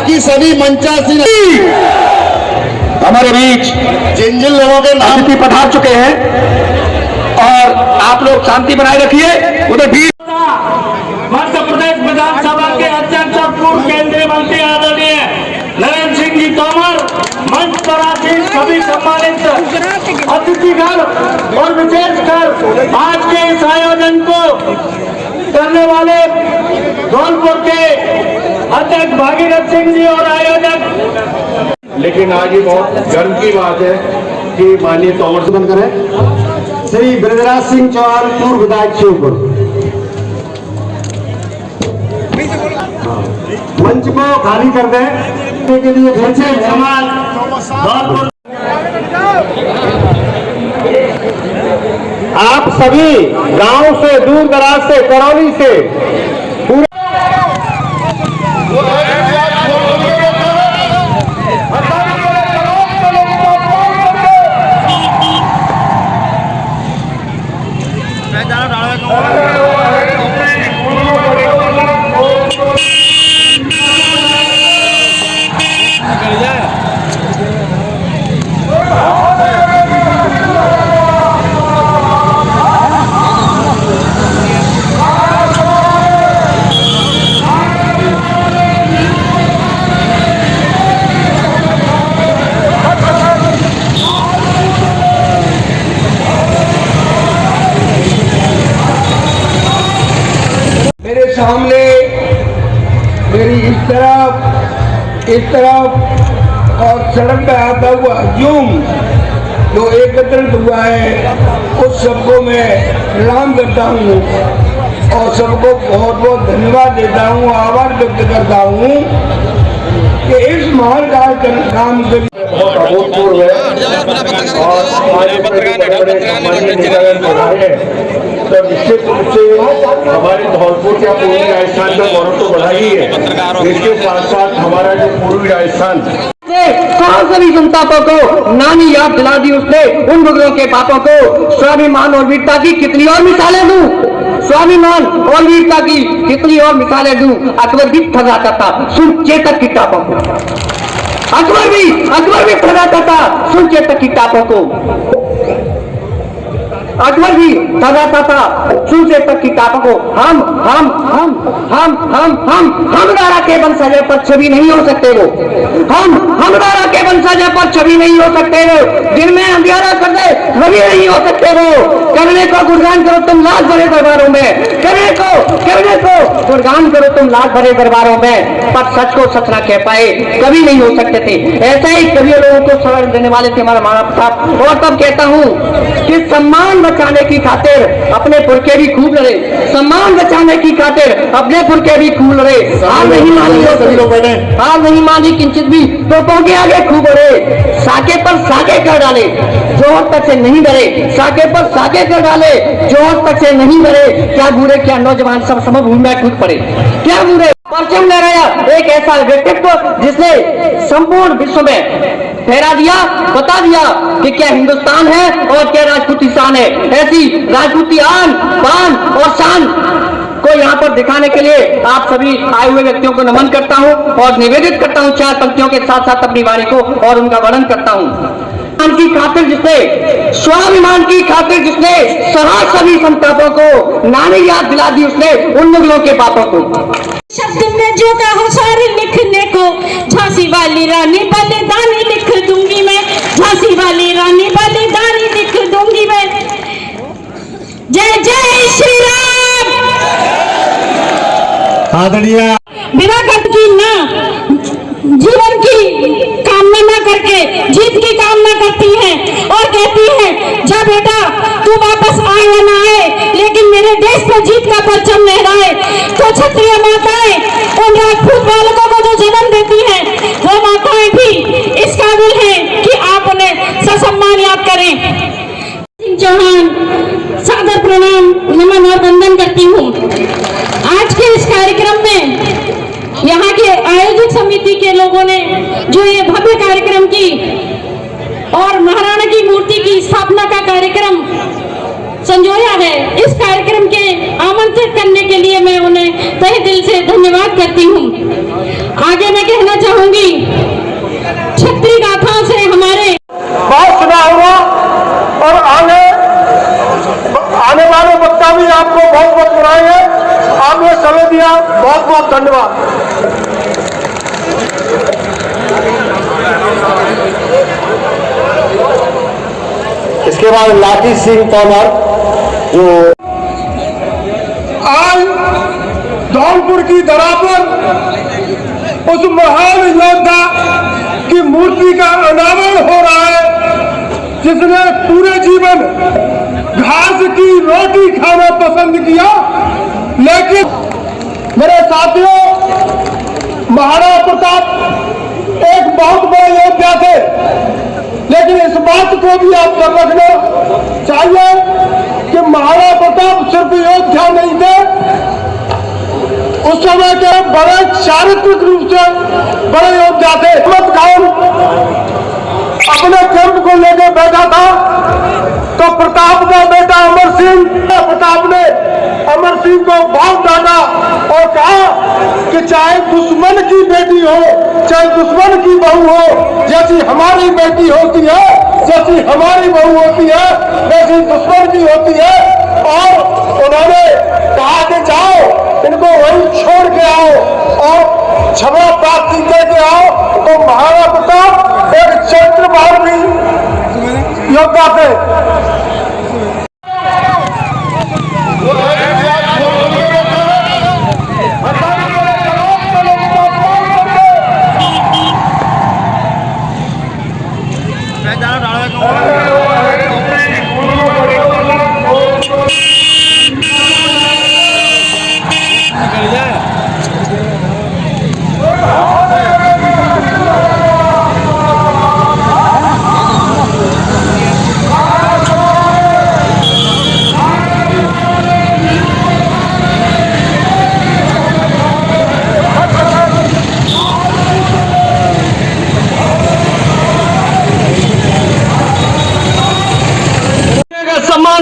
बाकी सभी मंचासीन हमारे बीच जिन जिन लोगों के नाम अतिथि पधार चुके हैं और आप लोग शांति बनाए रखिए। उधर भी मध्य प्रदेश विधानसभा के अध्यक्ष और पूर्व केंद्रीय मंत्री आदरणीय नरेंद्र सिंह जी तोमर, मंच पर आसीन सभी सम्मानित अतिथिगण और विशेषकर आज के इस आयोजन को करने वाले धौलपुर के अध्यक्ष भागीरथ सिंह जी और आयोजक। लेकिन आज ये बहुत गर्व की बात है कि माननीय तोमर से बनकर है श्री ब्रजराज सिंह चौहान पूर्व विधायक शिवपुर मंच को खाली कर दें के लिए फिर से समाज धौलपुर आप सभी गांव से, दूर दराज से, करौली से मेरे सामने मेरी इस तरफ और सड़क पे आता हुआ हजूम जो एकत्रित हुआ है उस सबको मैं प्रणाम करता हूँ और सबको बहुत बहुत धन्यवाद देता हूँ, आभार व्यक्त करता हूँ कि इस महान काम के बहुत अभूतपूर्व है और हमारे तो निश्चित रूप से हमारे धौलपुर का पूर्वी राजस्थान का गौरव तो बढ़ा ही है। इसके साथ साथ हमारा जो पूर्वी राजस्थान सभी संतापों को नानी याद दिला दी उसने, उन मुगलों के पापों को। स्वाभिमान और वीरता की कितनी और मिसालें दूं, स्वाभिमान और वीरता की कितनी और मिसालें दूं। अकबर भी ठगाता था, सुन चेतक की टापों को। अकबर भी ठगाता था, सुन चेतक की टापों को। अकबर भी ठगाता था, सुन चेतक की टापों को। हम राणा के वंशज पर छवि नहीं हो सकते वो। हम राणा के वंशज पर छवि नहीं हो सकते वो। दिन में अंधियारा कर दे छवि नहीं हो सकते वो। करने को गुणगान करो तुम लाज भरे दरबारों में, करने को गुणगान करो तुम लाज भरे दरबारों में, पर सच को सच ना कह पाए कभी नहीं हो सकते थे। ऐसे ही कभी लोगों को शरण देने वाले थे हमारा महाराणा प्रताप। और तब कहता हूँ कि सम्मान बचाने की खातिर अपने पुरखे भी खूब लड़े, सम्मान बचाने की खातिर अपने पुरखे भी खूब लड़े। हार नहीं मानी किंचित भी, तोपों के आगे खूब बढ़े। साके पर साके कर डाले, जोहर तक से नहीं डरे। साके पर साके कर डाले, जोहर तक से नहीं डरे। क्या बूढ़े क्या नौजवान सब समभूमि में कूद पड़े। क्या बूढ़े परचम लहराया एक ऐसा व्यक्तित्व जिसने संपूर्ण विश्व में फहरा दिया, बता दिया कि क्या हिंदुस्तान है और क्या राजपूती शान है। ऐसी राजपूती आन, बान और शान को यहाँ पर दिखाने के लिए आप सभी आए हुए व्यक्तियों को नमन करता हूँ और निवेदित करता हूँ चार पंक्तियों के साथ साथ अपनी वाणी को और उनका वर्णन करता हूँ। की खातिर जिसने, स्वाभिमान की खातिर जिसने सहा सभी संतापों को, नानी याद दिला दी उसने उन मुगलों के पापों को। शब्द में जो कहो सारे लिखने को, झांसी वाली रानी बलिदानी लिख दूंगी मैं, झांसी वाली रानी बलिदानी लिख दूंगी मैं। जय जय श्री राम। आदरणीय विवाह की ना जीवन की कामना न करके जीत की कामना करती है और कहती है जा बेटा तू वापस आए या ना आए लेकिन मेरे देश पर जीत का परचम लहराए। तो क्षत्रिय माताएं उन राजपूत बालकों को जो जन्म देती हैं वो माताएं भी इस काबिल हैं कि आप उन्हें ससम्मान याद करें। सिंह चौहान सादर प्रणाम, नमन और वंदन करती हूँ। आज के इस कार्यक्रम में यहाँ के आयोजक समिति के लोगों ने जो ये भव्य कार्यक्रम की और महाराणा की मूर्ति की स्थापना का कार्यक्रम संजोया है, इस कार्यक्रम के आमंत्रित प्रेरित करने के लिए मैं उन्हें तहे दिल से धन्यवाद करती हूँ। आगे मैं कहना चाहूंगी, क्षत्रिय गाथा से हमारे बहुत सुना होगा और आने वाले वक्ता भी आपको बहुत बहुत सुनाएंगे। आपने समय दिया, बहुत बहुत धन्यवाद। इसके बाद लाठी सिंह तोमर जो आज धौलपुर की धरा पर उस महान योद्धा की मूर्ति का अनावरण हो रहा है जिसने पूरे जीवन घास की रोटी खाना पसंद किया। लेकिन मेरे साथियों, महाराणा प्रताप एक बहुत बड़े योद्धा थे, लेकिन इस बात को भी आप कर रखना चाहिए कि महाराणा प्रताप सिर्फ योद्धा नहीं थे, उस समय के बड़े चारित्रिक रूप से बड़े योद्धा थे। अहमद खान अपने कैंप को लेकर बैठा था तो प्रताप का बेटा अमर सिंह, प्रताप ने अमर सिंह को बहुत डांटा और कहा कि चाहे दुश्मन की बेटी हो, चाहे दुश्मन की बहू हो, जैसी हमारी बेटी होती है, जैसी हमारी बहू होती है, वैसी दुश्मन की होती है। और उन्होंने कहा कि जाओ इनको वहीं छोड़ के आओ और क्षमा प्राप्ति करके आओ। तो महाराणा प्रताप एक चरित्रवान भी योद्धा थे।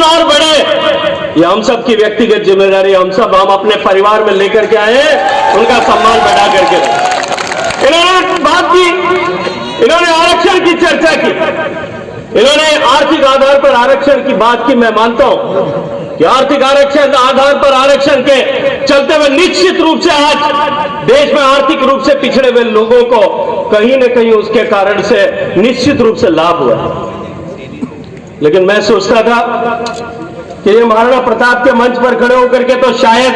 और बढ़े, ये हम सब की व्यक्तिगत जिम्मेदारी। हम अपने परिवार में लेकर के आए, उनका सम्मान बढ़ा करके। इन्होंने बात की, इन्होंने आरक्षण की चर्चा की, इन्होंने आर्थिक आधार पर आरक्षण की बात की। मैं मानता हूं कि आर्थिक आरक्षण आधार पर आरक्षण के चलते हुए निश्चित रूप से आज देश में आर्थिक रूप से पिछड़े हुए लोगों को कहीं न कहीं उसके कारण से निश्चित रूप से लाभ हुआ। लेकिन मैं सोचता था कि ये महाराणा प्रताप के मंच पर खड़े होकर के तो शायद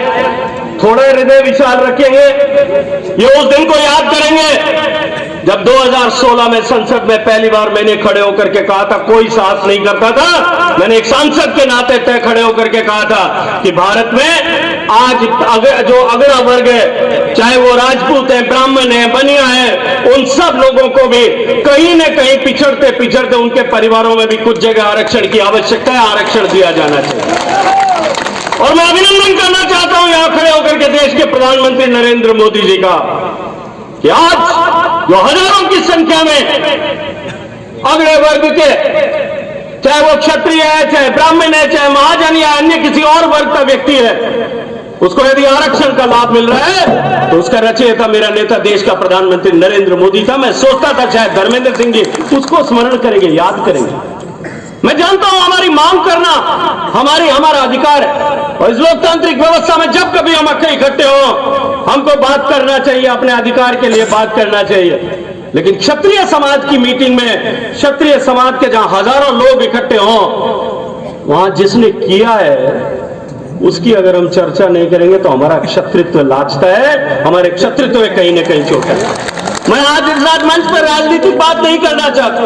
थोड़ा हृदय विशाल रखेंगे, ये उस दिन को याद करेंगे जब 2016 में संसद में पहली बार मैंने खड़े होकर के कहा था, कोई साहस नहीं करता था, मैंने एक सांसद के नाते तय खड़े होकर के कहा था कि भारत में आज जो अगड़ा वर्ग है, चाहे वो राजपूत है, ब्राह्मण है, बनिया है, उन सब लोगों को भी कहीं न कहीं पिछड़ते पिछड़ते उनके परिवारों में भी कुछ जगह आरक्षण की आवश्यकता है, आरक्षण दिया जाना चाहिए। और मैं अभिनंदन करना चाहता हूं यहां खड़े होकर के देश के प्रधानमंत्री नरेंद्र मोदी जी का कि आज जो हजारों की संख्या में अगड़े वर्ग के, चाहे वो क्षत्रिय है, चाहे ब्राह्मण है, चाहे महाजन या अन्य किसी और वर्ग का व्यक्ति है, उसको यदि आरक्षण का लाभ मिल रहा है तो उसका रचयिता मेरा नेता देश का प्रधानमंत्री नरेंद्र मोदी था। मैं सोचता था शायद धर्मेंद्र सिंह जी उसको स्मरण करेंगे, याद करेंगे। मैं जानता हूं हमारी मांग करना हमारा अधिकार है और इस लोकतांत्रिक व्यवस्था में जब कभी हम इकट्ठे हो हमको बात करना चाहिए, अपने अधिकार के लिए बात करना चाहिए। लेकिन क्षत्रिय समाज की मीटिंग में, क्षत्रिय समाज के जहां हजारों लोग इकट्ठे हों, वहां जिसने किया है उसकी अगर हम चर्चा नहीं करेंगे तो हमारा क्षत्रित्व लाजता है, हमारे क्षत्रित्व में कहीं ना कहीं चोट है। मैं आज इस रात मंच पर राजनीतिक बात नहीं करना चाहता,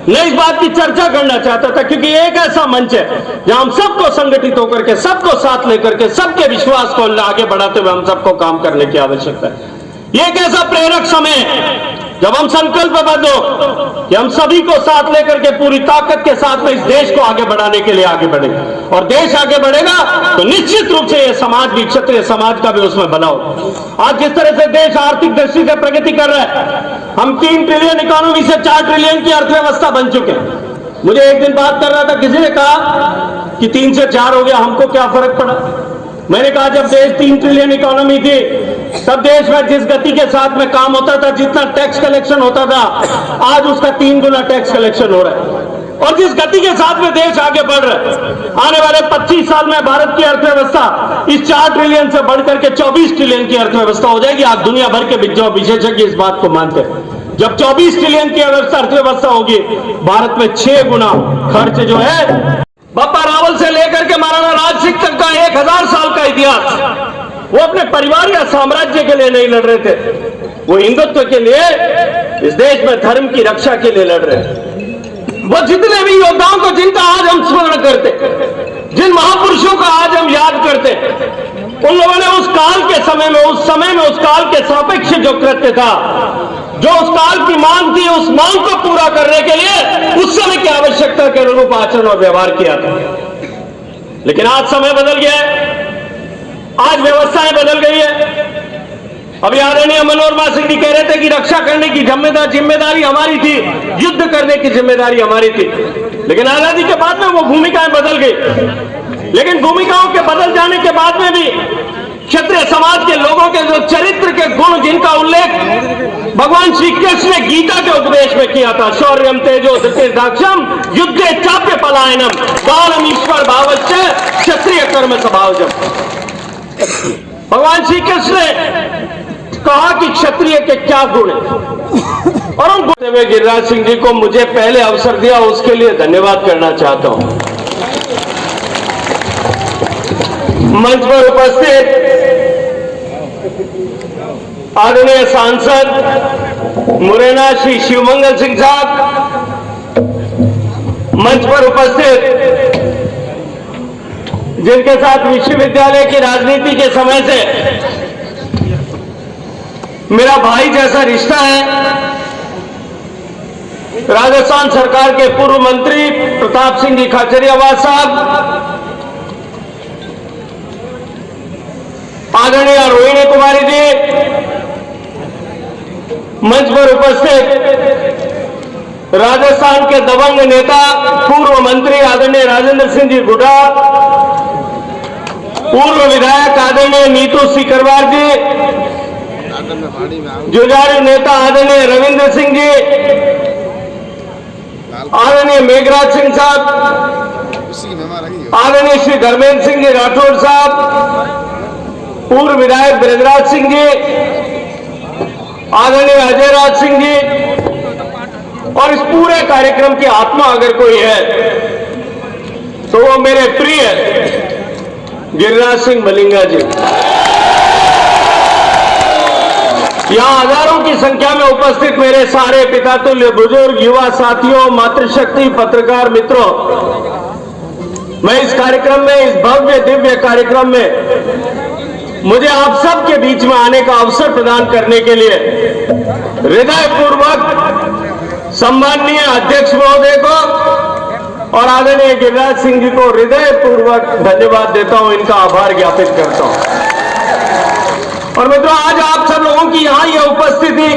मैं इस बात की चर्चा करना चाहता था क्योंकि एक ऐसा मंच है जहां हम सबको संगठित होकर के, सबको साथ लेकर के, सबके विश्वास को आगे बढ़ाते हुए हम सबको काम करने की आवश्यकता है। ये एक ऐसा प्रेरक समय है जब हम संकल्पबद्ध हो कि हम सभी को साथ लेकर के पूरी ताकत के साथ में इस देश को आगे बढ़ाने के लिए आगे बढ़ेंगे और देश आगे बढ़ेगा तो निश्चित रूप से ये समाज भी, क्षत्रिय समाज का भी उसमें बना हो। आज जिस तरह से देश आर्थिक दृष्टि से प्रगति कर रहा है, हम 3 ट्रिलियन इकोनॉमी से 4 ट्रिलियन की अर्थव्यवस्था बन चुके हैं। मुझे एक दिन बात कर रहा था, किसी ने कहा कि 3 से 4 हो गया, हमको क्या फर्क पड़ा। मैंने कहा जब देश 3 ट्रिलियन इकोनॉमी थी तब देश में जिस गति के साथ में काम होता था, जितना टैक्स कलेक्शन होता था, आज उसका 3 गुना टैक्स कलेक्शन हो रहा है। और जिस गति के साथ में देश आगे बढ़ रहा है, आने वाले 25 साल में भारत की अर्थव्यवस्था इस 4 ट्रिलियन से बढ़कर के 24 ट्रिलियन की अर्थव्यवस्था हो जाएगी। आप दुनिया भर के विशेषज्ञ इस बात को मानते हैं। जब 24 ट्रिलियन की अर्थव्यवस्था होगी, भारत में 6 गुना खर्च जो है, बापा रावल से लेकर के महाराणा राज सिंह तक का 1000 साल का इतिहास, वो अपने परिवार या साम्राज्य के लिए नहीं लड़ रहे थे, वो हिंदुत्व के लिए, इस देश में धर्म की रक्षा के लिए लड़ रहे थे। वो जितने भी योद्धाओं को जिनका आज हम स्मरण करते, जिन महापुरुषों का आज हम याद करते, उन लोगों ने उस काल के समय में, उस काल के सापेक्ष जो कृत्य था, जो उस काल की मांग थी, उस मांग को पूरा करने के लिए उस समय की आवश्यकता के अनुरूप आचरण और व्यवहार किया था। लेकिन आज समय बदल गया है, आज व्यवस्थाएं बदल गई है। अभी आदरणीय मनोरमा सिंह जी कह रहे थे कि रक्षा करने की जिम्मेदारी हमारी थी, युद्ध करने की जिम्मेदारी हमारी थी। लेकिन आजादी के बाद में वो भूमिकाएं बदल गई। लेकिन भूमिकाओं के बदल जाने के बाद में भी क्षत्रिय समाज के लोगों के जो चरित्र के गुण, जिनका उल्लेख भगवान श्री कृष्ण ने गीता के उपदेश में किया था, शौर्यम तेजो धृतिर्दाक्षम युद्धे चाप्य पलायनम दानम ईश्वर भावश्च क्षत्रिय कर्म स्वभावजम। भगवान श्री कृष्ण ने कहा कि क्षत्रिय के क्या गुण है, और उन गुण में गिरिराज सिंह जी को मुझे पहले अवसर दिया, उसके लिए धन्यवाद करना चाहता हूं। मंच पर उपस्थित आदरणीय सांसद मुरैना श्री शिवमंगल सिंह साहब, मंच पर उपस्थित जिनके साथ विश्वविद्यालय की राजनीति के समय से मेरा भाई जैसा रिश्ता है, राजस्थान सरकार के पूर्व मंत्री प्रताप सिंह जी खाचरियावास साहब, आदरणीय रोहिणी कुमारी जी, मंच पर उपस्थित राजस्थान के दबंग नेता पूर्व मंत्री आदरणीय राजेंद्र सिंह जी गुड्डा, पूर्व विधायक आदरणीय नीतू सिकरवार जी, जुझारू नेता आदरणीय रविंद्र सिंह जी, आदरणीय मेघराज सिंह साहब, आदरणीय श्री धर्मेंद्र सिंह जी राठौड़ साहब, पूर्व विधायक ब्रजराज सिंह जी, आदरणीय अजय राज सिंह जी, और इस पूरे कार्यक्रम की आत्मा अगर कोई है तो वो मेरे प्रिय गिरिराज सिंह मलिंगा जी। यहां हजारों की संख्या में उपस्थित मेरे सारे पितातुल्य बुजुर्ग, युवा साथियों, मातृशक्ति, पत्रकार मित्रों, मैं इस कार्यक्रम में, इस भव्य दिव्य कार्यक्रम में मुझे आप सबके बीच में आने का अवसर प्रदान करने के लिए हृदयपूर्वक सम्माननीय अध्यक्ष महोदय को और आदरणीय गिरिराज सिंह जी को हृदयपूर्वक धन्यवाद देता हूं, इनका आभार ज्ञापित करता हूं। और मित्रों, आज आप सब लोगों की यहां यह उपस्थिति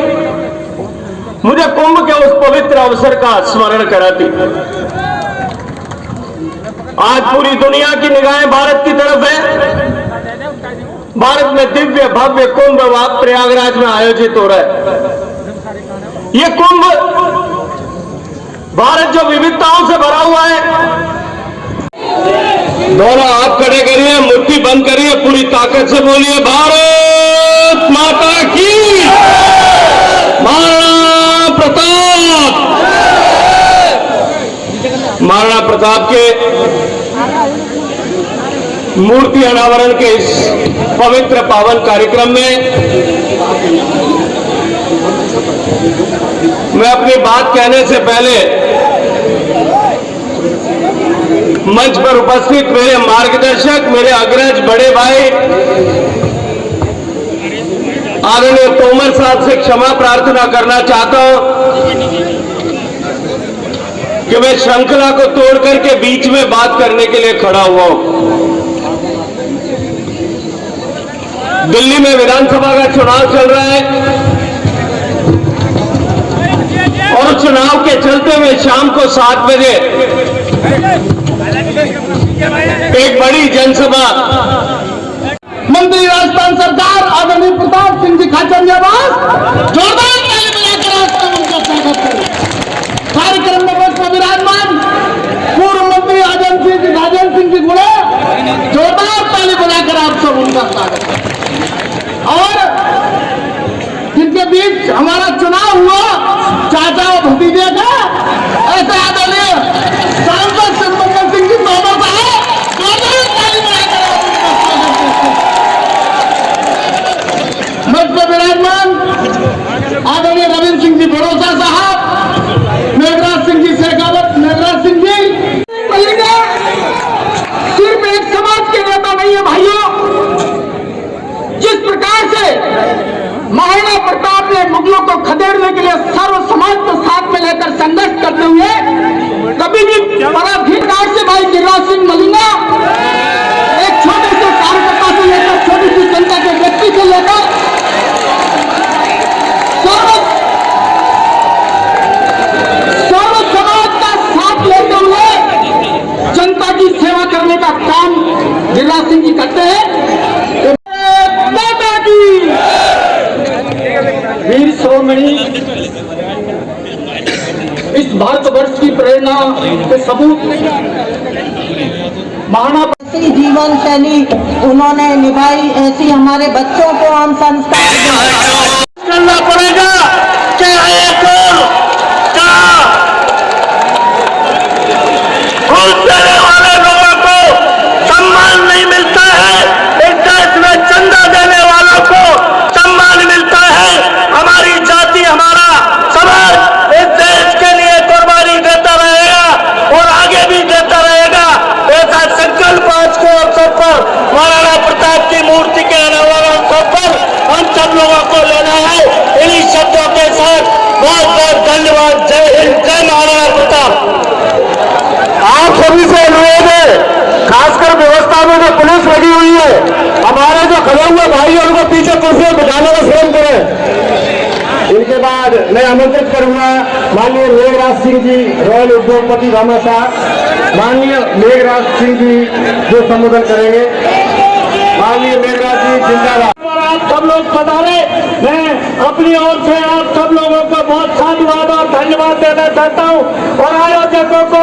मुझे कुंभ के उस पवित्र अवसर का स्मरण कराती। आज पूरी दुनिया की निगाहें भारत की तरफ है। भारत में दिव्य भव्य कुंभ प्रयागराज में आयोजित हो रहा है। ये कुंभ भारत जो विविधताओं से भरा हुआ है, दोनों हाथ खड़े करिए, मुट्ठी बंद करिए, पूरी ताकत से बोलिए भारत माता की, महाराणा प्रताप। महाराणा प्रताप के मूर्ति अनावरण के इस पवित्र पावन कार्यक्रम में मैं अपनी बात कहने से पहले मंच पर उपस्थित मेरे मार्गदर्शक, मेरे अग्रज बड़े भाई आदरणीय तोमर साहब से क्षमा प्रार्थना करना चाहता हूं कि मैं श्रृंखला को तोड़ करके बीच में बात करने के लिए खड़ा हुआ हूं। दिल्ली में विधानसभा का चुनाव चल रहा है और चुनाव के चलते हुए शाम को 7 बजे एक बड़ी जनसभा मुख्यमंत्री राजस्थान सरकार आदरणीय प्रताप सिंह जी खाचर जोरदार ताली बजाकर राजस्थान उनका स्वागत करें। कार्यक्रम में मंच पर विराजमान पूर्व मंत्री राजेंद्र सिंह जी गुड़े, जोरदार ताली बजाकर आप सब उनका स्वागत करें। और जिनके बीच हमारा चुनाव हुआ चाचा और भतीजे का, ऐसे आदरणीय सांसद संबंधन सिंह जी तोमर साहब, जोरदार ताली बजाकर आप उनका स्वागत करते हैं। मंच पर विराजमान आदरणीय रविंद्र सिंह जी भरोसा साहब, मेघराज सिंह जी शेखावत, मेघराज सिंह जी सिर्फ एक समाज के नेता नहीं है भाइयों। जिस प्रकार से महाराणा प्रताप ने मुगलों को खदेड़ने के लिए सर्व समाज को साथ में लेकर संघर्ष करते हुए कभी भी पराधीनता से भाई गिरिराज सिंह मलिंगा एक छोटे से कार्यकर्ता से लेकर छोटी सी जनता के व्यक्ति से लेकर सर्व समाज का साथ लेते हुए जनता की सेवा करने का काम गिरिराज सिंह जी करते हैं। माता की वीर शिरोमणि इस भारतवर्ष की प्रेरणा के सबूत महाराणा ऐसी जीवन शैली उन्होंने निभाई, ऐसी हमारे बच्चों को हम संस्कार करना पड़ेगा। चाहे घूस देने वाले लोगों को सम्मान नहीं मिलता है, इस देश में चंदा देने वालों को सम्मान मिलता है। हमारी जाति, हमारा समाज इस देश के लिए कुर्बानी देता रहेगा और आगे भी देता रहेगा। ऐसा संकल्प आज के अवसर पर महाराणा प्रताप की मूर्ति के आने वाले अवसर पर हम सब लोगों को लेना है। इन्हीं शब्दों के साथ बहुत बहुत धन्यवाद। जय हिंद, जय महाराणा प्रताप। आप सभी से अनुरोध है, खासकर व्यवस्था में जो पुलिस लगी हुई है, हमारे जो खड़े हुए भाई हैं उनको पीछे कुर्सियां बिठाने का श्रम करें। इनके बाद मैं आमंत्रित करूंगा माननीय मेघराज सिंह जी, रॉयल उद्योगपति भामाशाह, माननीय मेघराज सिंह जी जो संबोधन करेंगे। माननीय मेघराज जी जिंदाबाद। आप सब लोग पधारे। मैं अपनी ओर से आप सब लोगों को बहुत साधुवाद और धन्यवाद देना चाहता हूँ और आयोजकों को